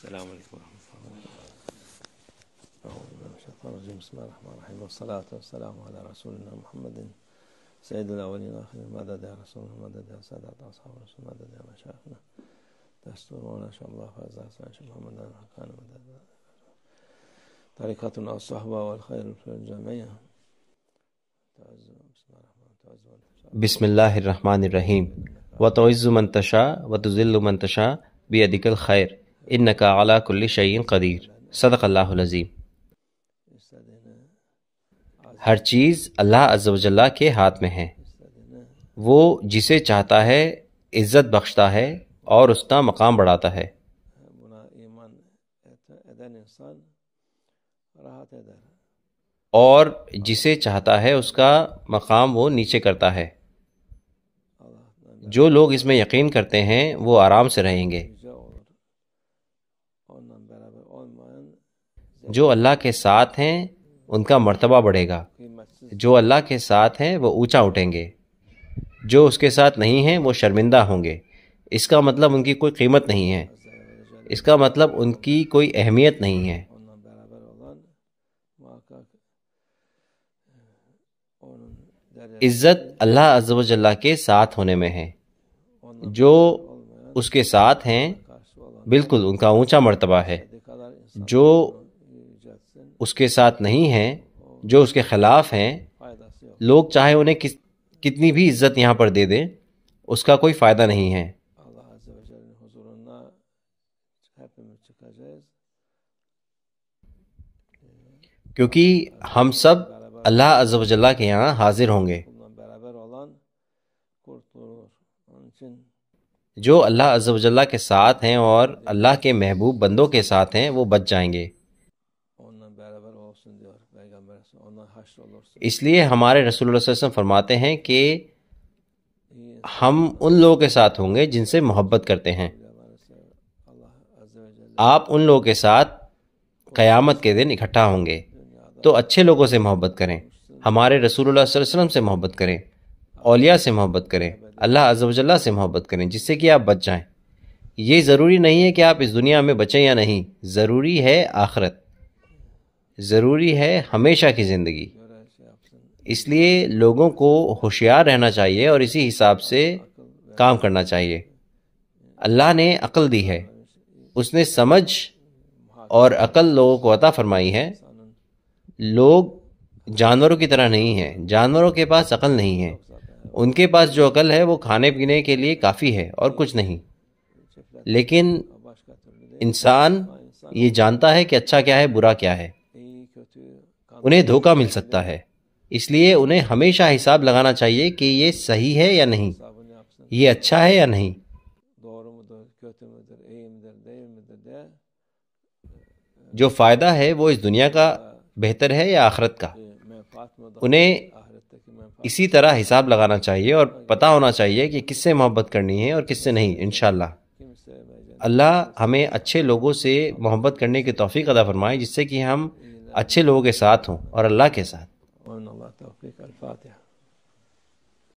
السلام علیکم ورحمۃ اللہ۔ اعوذ باللہ من الشیطان الرجیم، بسم اللہ الرحمن الرحیم، والصلاة والسلام علی رسولنا محمد سید الاولین والآخرین، مدد یا رسول مدد یا سادات اصحاب رسول مدد یا مشایخنا دستور مولانا شاء اللہ فیض حسن شاہ محمد الحقان مدد طریقتنا الصحبہ والخیر الجمعیہ۔ بسم اللہ الرحمن الرحیم، وتعز من تشاء وتذل من تشاء بیدک الخیر انک علی کل شیء قدیر۔ صدق اللہ العظیم۔ ہر چیز اللہ عز و جل کے ہاتھ میں ہے، وہ جسے چاہتا ہے عزت بخشتا ہے اور اس کا مقام بڑھاتا ہے، اور جسے چاہتا ہے اس کا مقام وہ نیچے کرتا ہے۔ جو لوگ اس میں یقین کرتے ہیں وہ آرام سے رہیں گے۔ جو اللہ کے ساتھ ہیں ان کا مرتبہ بڑھے گا، جو اللہ کے ساتھ ہیں وہ اونچا اٹھیں گے، جو اس کے ساتھ نہیں ہیں وہ شرمندہ ہوں گے۔ اس کا مطلب ان کی کوئی قیمت نہیں ہے، اس کا مطلب ان کی کوئی اہمیت نہیں ہے۔ عزت اللہ عز و جل کے ساتھ ہونے میں ہے۔ جو اس کے ساتھ ہیں بالکل ان کا اونچا مرتبہ ہے، جو اس کے ساتھ نہیں ہیں، جو اس کے خلاف ہیں، لوگ چاہے انہیں کتنی بھی عزت یہاں پر دے دیں اس کا کوئی فائدہ نہیں ہے۔ کیونکہ ہم سب اللہ عز و جل کے یہاں حاضر ہوں گے۔ جو اللہ عز و جل کے ساتھ ہیں اور اللہ کے محبوب بندوں کے ساتھ ہیں وہ بچ جائیں گے۔ اس لیے ہمارے رسول اللہ صلی اللہ علیہ وسلم فرماتے ہیں کہ ہم ان لوگوں کے ساتھ ہوں گے جن سے محبت کرتے ہیں۔ آپ ان لوگوں کے ساتھ قیامت کے دن اکٹھا ہوں گے، تو اچھے لوگوں سے محبت کریں، ہمارے رسول اللہ صلی اللہ علیہ وسلم سے محبت کریں، اولیاء سے محبت کریں، اللہ عز و جل سے محبت کریں، جس سے کہ آپ بچ جائیں۔ یہ ضروری نہیں ہے کہ آپ اس دنیا میں بچیں یا نہیں، ضروری ہے آخرت، ضروری ہے ہمیشہ کی زندگی۔ اس لیے لوگوں کو ہوشیار رہنا چاہیے اور اسی حساب سے کام کرنا چاہیے۔ اللہ نے عقل دی ہے، اس نے سمجھ اور عقل لوگوں کو عطا فرمائی ہے۔ لوگ جانوروں کی طرح نہیں ہیں، جانوروں کے پاس عقل نہیں ہے، ان کے پاس جو عقل ہے وہ کھانے پینے کے لیے کافی ہے اور کچھ نہیں۔ لیکن انسان یہ جانتا ہے کہ اچھا کیا ہے برا کیا ہے، انہیں دھوکہ مل سکتا ہے، اس لیے انہیں ہمیشہ حساب لگانا چاہیے کہ یہ صحیح ہے یا نہیں، یہ اچھا ہے یا نہیں۔ جو فائدہ ہے وہ اس دنیا کا بہتر ہے یا آخرت کا، انہیں اسی طرح حساب لگانا چاہیے اور پتہ ہونا چاہیے کہ کس سے محبت کرنی ہے اور کس سے نہیں۔ انشاءاللہ اللہ ہمیں اچھے لوگوں سے محبت کرنے کی توفیق عطا فرمائے، جس سے کہ ہم اچھے لوگوں کے ساتھ ہوں اور اللہ کے ساتھ۔ الفاتحہ۔